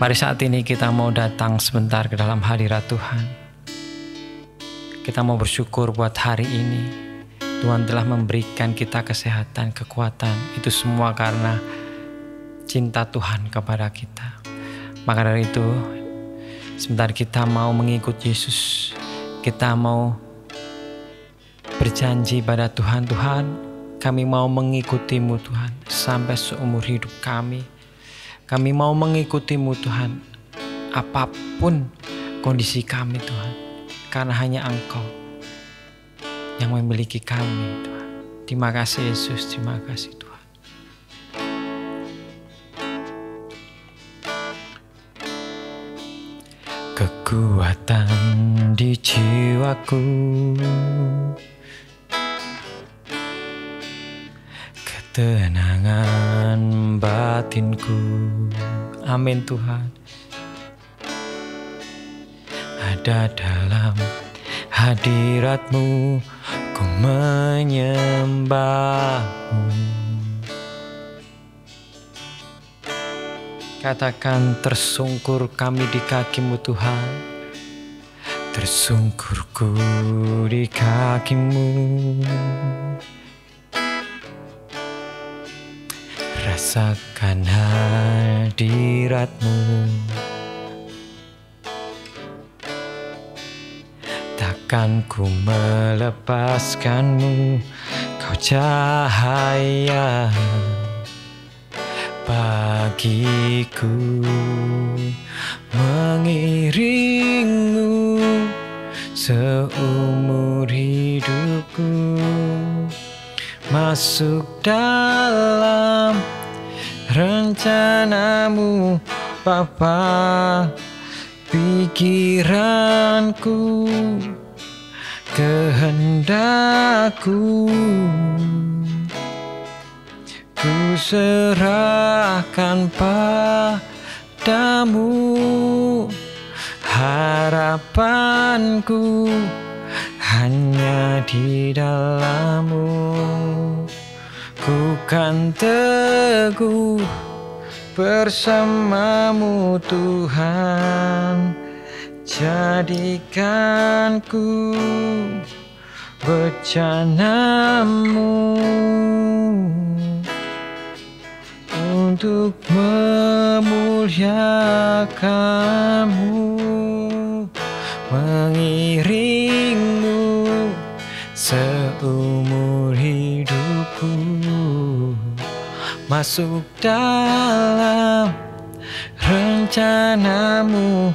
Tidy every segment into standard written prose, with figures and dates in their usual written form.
Mari saat ini kita mau datang sebentar ke dalam hadirat Tuhan. Kita mau bersyukur buat hari ini. Tuhan telah memberikan kita kesehatan, kekuatan. Itu semua karena cinta Tuhan kepada kita. Maka dari itu, sebentar kita mau mengikut Yesus. Kita mau berjanji pada Tuhan, Tuhan, kami mau mengikutimu Tuhan sampai seumur hidup kami. Kami mau mengikutimu Tuhan, apapun kondisi kami Tuhan. Karena hanya Engkau yang memiliki kami Tuhan. Terima kasih Yesus, terima kasih Tuhan. Kekuatan di jiwaku, ketenangan batinku. Amin Tuhan. Ada dalam hadirat-Mu, ku menyembah-Mu. Katakan, tersungkur kami di kaki-Mu Tuhan. Tersungkurku di kaki-Mu. Rasakan hadirat-Mu. Takkan ku melepaskan-Mu, Kau cahaya bagiku. Mengiring-Mu seumur hidupku. Masuk dalam rencana-Mu Bapa, pikiranku, kehendakku, ku serahkan padamu. Harapanku hanya di dalam-Mu. Ku kan teguh bersama-Mu Tuhan. Jadikan ku bejana-Mu untuk memuliakan-Mu. Mengiring-Mu seumur hidupku. Masuk dalam rencana-Mu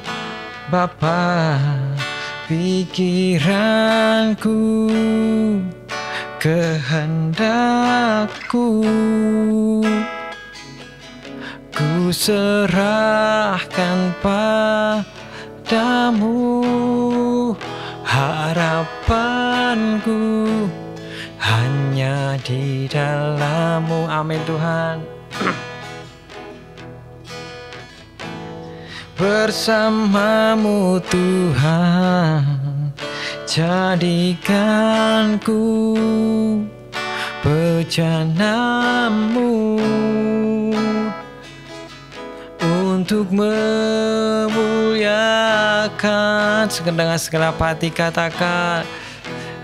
Bapa, pikiranku, kehendakku, ku serahkan padamu. Harapanku hanya di dalam-Mu. Amin Tuhan. Bersama-Mu Tuhan, jadikan ku bejana-Mu untuk memuliakan. Dengan segenap hati katakan,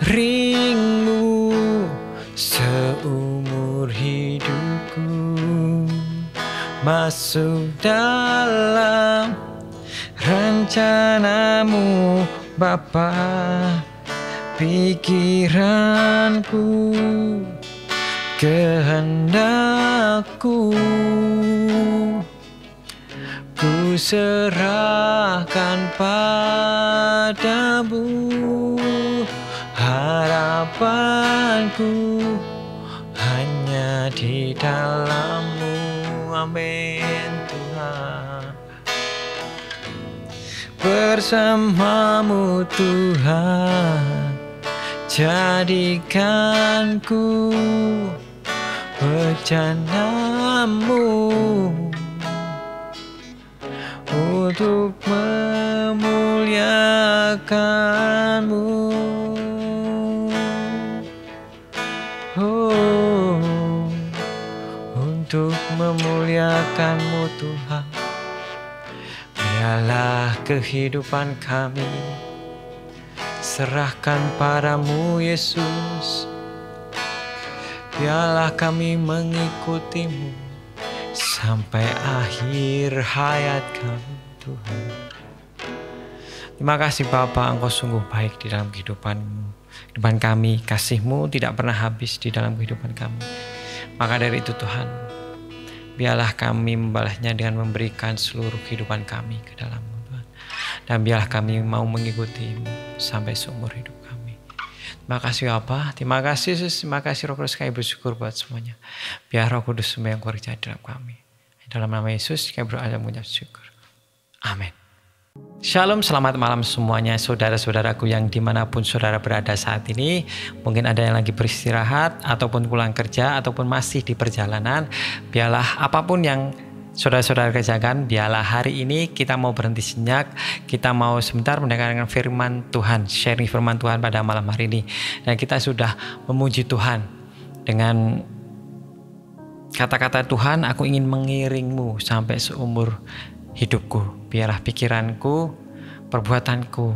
ring-Mu seumur hidupku. Masuk dalam rencana-Mu Bapa, pikiranku, kehendakku, ku serahkan padamu. Harapanku hanya di dalam-Mu. Amin Tuhan. Bersama-Mu Tuhan, jadikan ku bejana-Mu untuk memuliakan-Mu. untuk memuliakan-Mu Tuhan. Biarlah kehidupan kami serahkan padamu Yesus. Biarlah kami mengikutimu sampai akhir hayat kami Tuhan. Terima kasih Bapa, Engkau sungguh baik di dalam kehidupan kami. Kasih-Mu tidak pernah habis di dalam kehidupan kami. Maka dari itu Tuhan, biarlah kami membalasnya dengan memberikan seluruh kehidupan kami ke dalam-Mu Tuhan. Dan biarlah kami mau mengikuti-Mu sampai seumur hidup kami. Terima kasih Bapa, terima kasih Yesus, terima kasih Roh Kudus, kami bersyukur buat semuanya. Biar Roh Kudus semua yang bekerja dalam kami. Dalam nama Yesus kami berdoa dan mengucap syukur. Amin. Shalom, selamat malam semuanya saudara-saudaraku yang dimanapun saudara berada saat ini. Mungkin ada yang lagi beristirahat ataupun pulang kerja ataupun masih di perjalanan. Biarlah apapun yang saudara-saudara kerjakan, biarlah hari ini kita mau berhenti sejenak. Kita mau sebentar mendengarkan firman Tuhan, sharing firman Tuhan pada malam hari ini. Dan kita sudah memuji Tuhan dengan kata-kata Tuhan, aku ingin mengiringmu sampai seumur hidupku. Biarlah pikiranku, perbuatanku,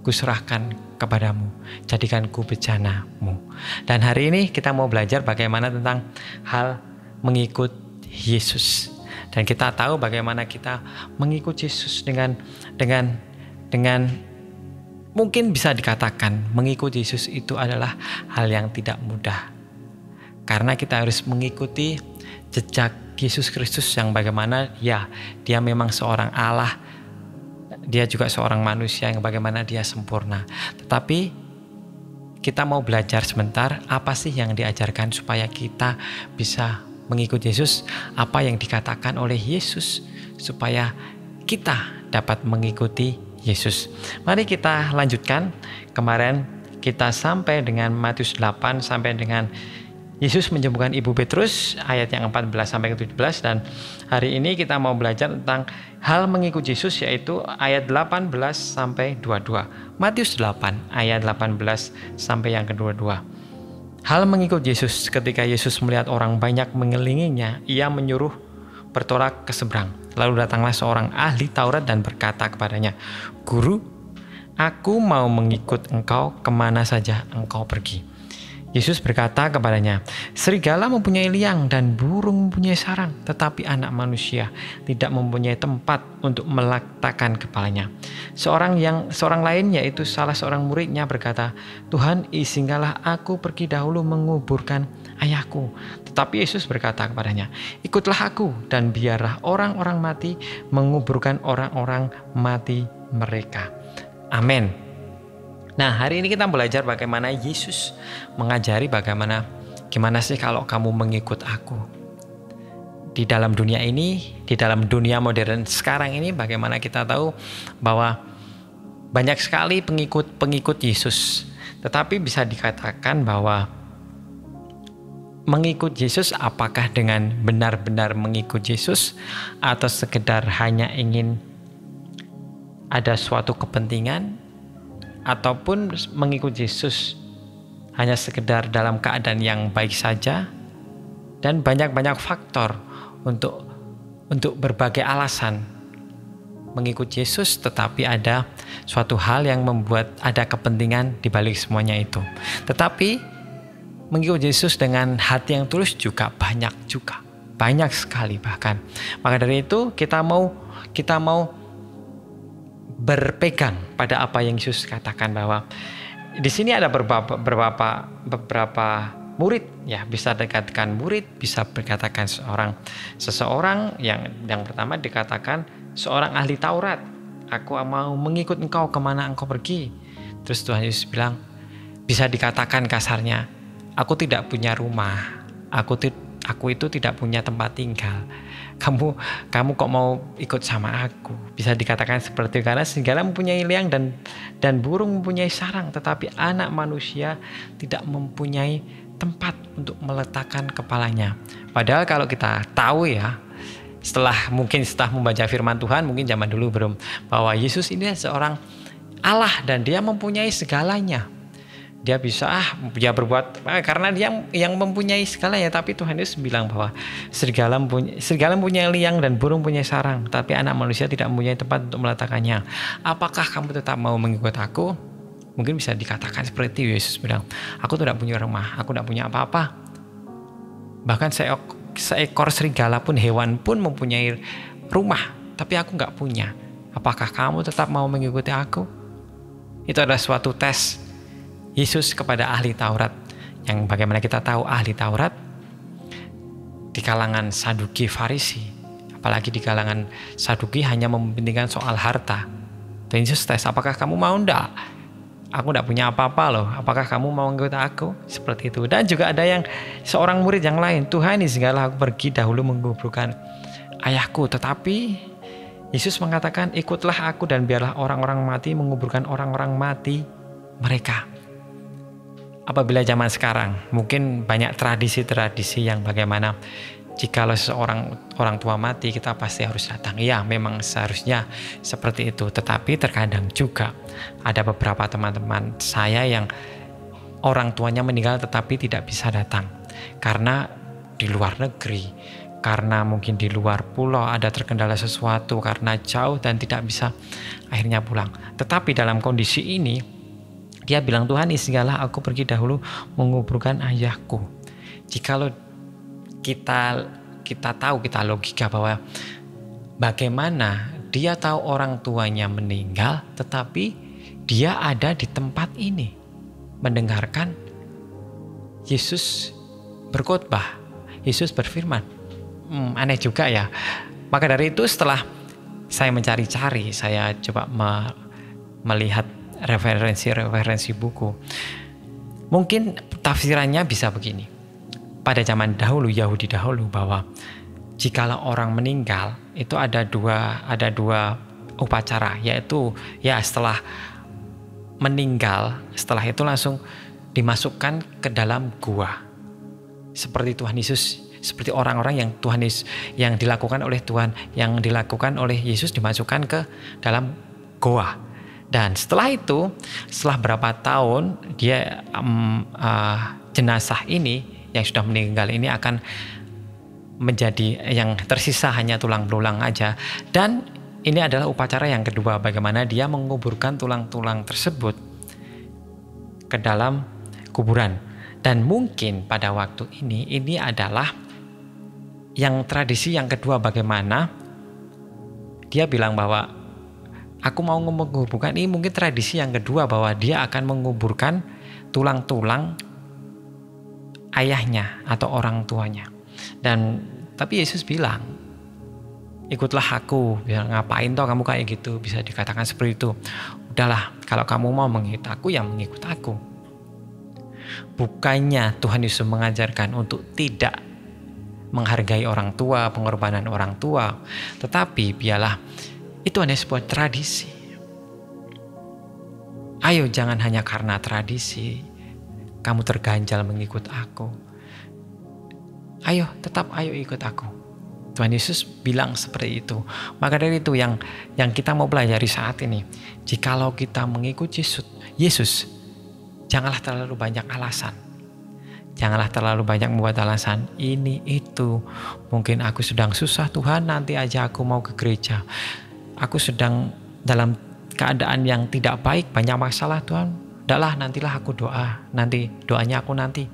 kuserahkan kepadamu. Jadikanku bejanamu. Dan hari ini kita mau belajar bagaimana tentang hal mengikut Yesus. Dan kita tahu bagaimana kita mengikut Yesus dengan mungkin bisa dikatakan mengikut Yesus itu adalah hal yang tidak mudah. Karena kita harus mengikuti jejak Yesus Kristus yang bagaimana dia memang seorang Allah, dia juga seorang manusia yang bagaimana dia sempurna. Tetapi kita mau belajar sebentar apa sih yang diajarkan supaya kita bisa mengikuti Yesus, apa yang dikatakan oleh Yesus supaya kita dapat mengikuti Yesus. Mari kita lanjutkan. Kemarin kita sampai dengan Matius 8 sampai dengan Yesus menyembuhkan Ibu Petrus ayat yang 14 sampai ke 17, dan hari ini kita mau belajar tentang hal mengikut Yesus, yaitu ayat 18 sampai 22. Matius 8 ayat 18 sampai yang ke-22. Hal mengikut Yesus. Ketika Yesus melihat orang banyak mengelilinginya, ia menyuruh bertolak ke seberang. Lalu datanglah seorang ahli Taurat dan berkata kepadanya, "Guru, aku mau mengikut engkau kemana saja engkau pergi." Yesus berkata kepadanya, "Serigala mempunyai liang dan burung mempunyai sarang, tetapi anak manusia tidak mempunyai tempat untuk meletakkan kepalanya." Seorang lain, yaitu salah seorang muridnya, berkata, "Tuhan, izinkanlah aku pergi dahulu menguburkan ayahku." Tetapi Yesus berkata kepadanya, "Ikutlah aku, dan biarlah orang-orang mati menguburkan orang-orang mati mereka." Amin. Nah, hari ini kita belajar bagaimana Yesus mengajari gimana sih kalau kamu mengikut aku. Di dalam dunia ini, di dalam dunia modern sekarang ini, bagaimana kita tahu bahwa banyak sekali pengikut Yesus. Tetapi bisa dikatakan bahwa mengikut Yesus apakah dengan benar-benar mengikut Yesus atau sekedar hanya ingin ada suatu kepentingan, ataupun mengikut Yesus hanya sekedar dalam keadaan yang baik saja, dan banyak faktor untuk berbagai alasan mengikut Yesus, tetapi ada suatu hal yang membuat ada kepentingan di balik semuanya itu. Tetapi mengikut Yesus dengan hati yang tulus juga banyak sekali bahkan. Maka dari itu kita mau berpegang pada apa yang Yesus katakan, bahwa di sini ada beberapa murid, ya, bisa dikatakan murid, bisa dikatakan seseorang yang pertama dikatakan seorang ahli Taurat. "Aku mau mengikut engkau kemana engkau pergi." Terus Tuhan Yesus bilang, bisa dikatakan kasarnya, "Aku tidak punya rumah, aku itu tidak punya tempat tinggal. Kamu kok mau ikut sama aku?" Bisa dikatakan seperti itu, karena serigala mempunyai liang dan burung mempunyai sarang, tetapi anak manusia tidak mempunyai tempat untuk meletakkan kepalanya. Padahal kalau kita tahu, ya, setelah membaca firman Tuhan, mungkin zaman dulu belum, bahwa Yesus ini seorang Allah dan dia mempunyai segalanya. Dia bisa dia berbuat karena dia yang mempunyai segalanya. Tapi Tuhan Yesus bilang bahwa serigala punya liang dan burung punya sarang, tapi anak manusia tidak mempunyai tempat untuk meletakkannya. Apakah kamu tetap mau mengikut aku? Mungkin bisa dikatakan seperti Yesus bilang, aku tidak punya rumah, aku tidak punya apa-apa. Bahkan seekor serigala pun, hewan pun mempunyai rumah, tapi aku nggak punya. Apakah kamu tetap mau mengikuti aku? Itu adalah suatu tes Yesus kepada ahli Taurat, yang bagaimana kita tahu ahli Taurat di kalangan Saduki Farisi, apalagi di kalangan Saduki hanya mementingkan soal harta. Dan Yesus tes, apakah kamu mau? Enggak, aku enggak punya apa-apa loh, apakah kamu mau mengikuti aku? Seperti itu. Dan juga ada yang seorang murid yang lain, Tuhan izinkanlah aku pergi dahulu menguburkan ayahku. Tetapi Yesus mengatakan, ikutlah aku dan biarlah orang-orang mati menguburkan orang-orang mati mereka. Apabila zaman sekarang mungkin banyak tradisi-tradisi yang bagaimana jikalau seorang orang tua mati kita pasti harus datang. Ya, memang seharusnya seperti itu. Tetapi terkadang juga ada beberapa teman-teman saya yang orang tuanya meninggal tetapi tidak bisa datang karena di luar negeri, karena mungkin di luar pulau ada terkendala sesuatu, karena jauh dan tidak bisa akhirnya pulang. Tetapi dalam kondisi ini dia bilang, Tuhan izinkanlah aku pergi dahulu menguburkan ayahku. Jikalau kita tahu, kita logika bahwa bagaimana dia tahu orang tuanya meninggal, tetapi dia ada di tempat ini mendengarkan Yesus berkhotbah, Yesus berfirman. Aneh juga ya. Maka dari itu setelah saya mencari-cari, saya coba melihat referensi buku. Mungkin tafsirannya bisa begini. Pada zaman dahulu, Yahudi dahulu, bahwa jikalau orang meninggal itu ada dua upacara, yaitu ya setelah meninggal, setelah itu langsung dimasukkan ke dalam gua. Seperti Tuhan Yesus, seperti orang-orang yang Tuhan Yesus, yang dilakukan oleh Tuhan, yang dilakukan oleh Yesus dimasukkan ke dalam goa. Dan setelah itu, setelah berapa tahun dia jenazah ini yang sudah meninggal ini akan menjadi yang tersisa hanya tulang belulang aja. Dan ini adalah upacara yang kedua, bagaimana dia menguburkan tulang-tulang tersebut ke dalam kuburan. Dan mungkin pada waktu ini adalah yang tradisi yang kedua, bagaimana dia bilang bahwa aku mau menguburkan, ini mungkin tradisi yang kedua bahwa dia akan menguburkan tulang-tulang ayahnya atau orang tuanya. Dan tapi Yesus bilang, ikutlah aku. Bilang, ngapain toh kamu kayak gitu? Bisa dikatakan seperti itu. Udahlah, kalau kamu mau mengikut aku, ya mengikut aku. Bukannya Tuhan Yesus mengajarkan untuk tidak menghargai orang tua, pengorbanan orang tua, tetapi biarlah itu hanya sebuah tradisi. Ayo, jangan hanya karena tradisi kamu terganjal mengikut aku. Ayo, tetap ayo ikut aku. Tuhan Yesus bilang seperti itu. Maka dari itu yang kita mau pelajari saat ini, jikalau kita mengikut Yesus, janganlah terlalu banyak alasan. Janganlah terlalu banyak membuat alasan ini itu. Mungkin aku sedang susah Tuhan, nanti aja aku mau ke gereja. Aku sedang dalam keadaan yang tidak baik, banyak masalah Tuhan. Udahlah, nantilah aku doa. Nanti doanya aku nanti.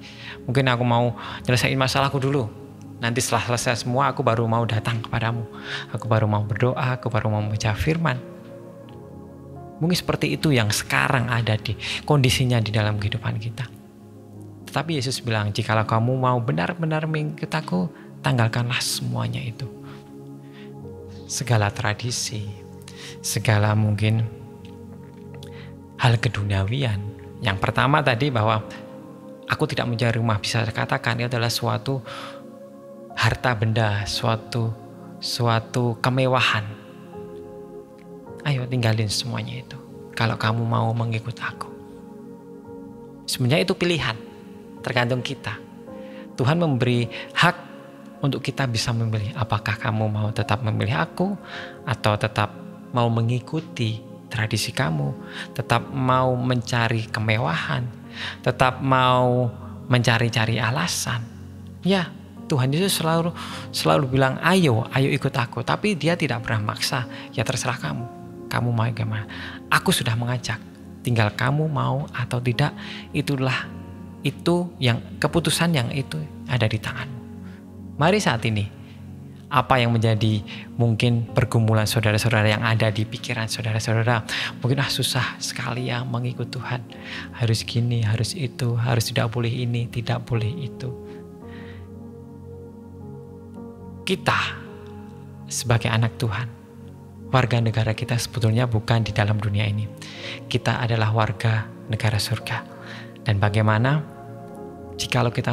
Mungkin aku mau nyelesain masalahku dulu. Nanti setelah selesai semua aku baru mau datang kepadamu. Aku baru mau berdoa, aku baru mau membaca firman. Mungkin seperti itu yang sekarang ada di kondisinya di dalam kehidupan kita. Tetapi Yesus bilang, jikalau kamu mau benar-benar mengikut aku, tanggalkanlah semuanya itu. Segala tradisi, segala mungkin hal keduniawian. Yang pertama tadi bahwa aku tidak mencari rumah, bisa dikatakan itu adalah suatu harta benda, suatu kemewahan. Ayo tinggalin semuanya itu kalau kamu mau mengikut aku. Sebenarnya itu pilihan, tergantung kita. Tuhan memberi hak untuk kita bisa memilih, apakah kamu mau tetap memilih aku atau tetap mau mengikuti tradisi kamu, tetap mau mencari kemewahan, tetap mau mencari-cari alasan. Ya, Tuhan Yesus selalu bilang, ayo ikut aku. Tapi dia tidak pernah maksa. Ya terserah kamu. Kamu mau gimana? Aku sudah mengajak. Tinggal kamu mau atau tidak, keputusan yang itu ada di tanganmu. Mari saat ini, apa yang menjadi mungkin pergumulan saudara-saudara yang ada di pikiran saudara-saudara, mungkin susah sekali ya mengikut Tuhan. Harus gini, harus itu, harus tidak boleh ini, tidak boleh itu. Kita sebagai anak Tuhan, warga negara kita sebetulnya bukan di dalam dunia ini. Kita adalah warga negara surga. Dan bagaimana jikalau kita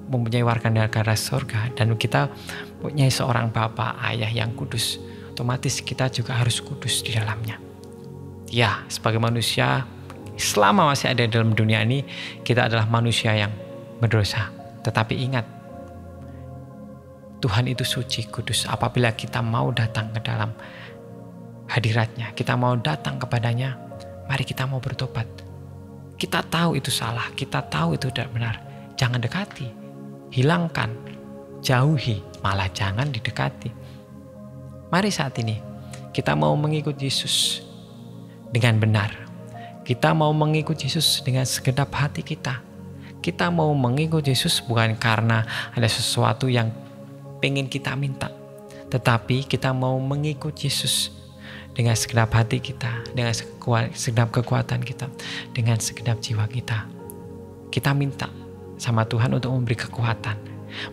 mempunyai warga negara surga dan kita mempunyai seorang Bapa Ayah yang kudus, otomatis kita juga harus kudus di dalamnya. Ya, sebagai manusia, selama masih ada dalam dunia ini, kita adalah manusia yang berdosa. Tetapi ingat, Tuhan itu suci, kudus. Apabila kita mau datang ke dalam hadiratnya, kita mau datang kepadanya, mari kita mau bertobat. Kita tahu itu salah, kita tahu itu tidak benar. Jangan dekati, hilangkan, jauhi, malah jangan didekati. Mari saat ini kita mau mengikut Yesus dengan benar. Kita mau mengikut Yesus dengan segenap hati kita. Kita mau mengikut Yesus bukan karena ada sesuatu yang pengen kita minta, tetapi kita mau mengikut Yesus dengan segenap hati kita, dengan segenap kekuatan kita, dengan segenap jiwa kita. Kita minta sama Tuhan untuk memberi kekuatan.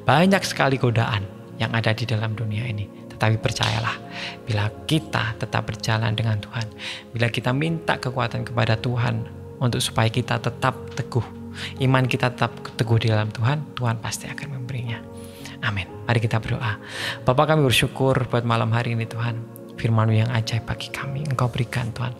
Banyak sekali godaan yang ada di dalam dunia ini. Tetapi percayalah, bila kita tetap berjalan dengan Tuhan, bila kita minta kekuatan kepada Tuhan untuk supaya kita tetap teguh, iman kita tetap teguh di dalam Tuhan, Tuhan pasti akan memberinya. Amin. Mari kita berdoa. Bapa, kami bersyukur buat malam hari ini Tuhan. Firman-Mu yang ajaib bagi kami Engkau berikan Tuhan.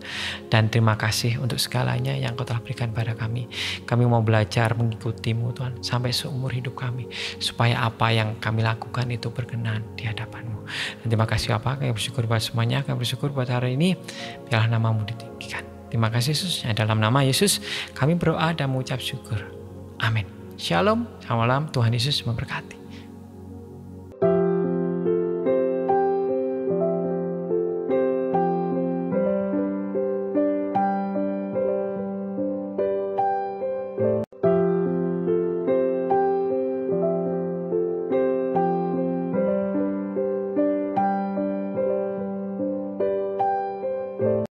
Dan terima kasih untuk segalanya yang Engkau telah berikan pada kami. Kami mau belajar mengikuti-Mu Tuhan sampai seumur hidup kami. Supaya apa yang kami lakukan itu berkenan di hadapan-Mu. Dan terima kasih Bapa, kami bersyukur buat semuanya. Kami bersyukur buat hari ini. Biarlah nama-Mu ditinggikan. Terima kasih Yesus. Dalam nama Yesus kami berdoa dan mengucap syukur. Amin. Shalom. Selamat malam. Tuhan Yesus memberkati.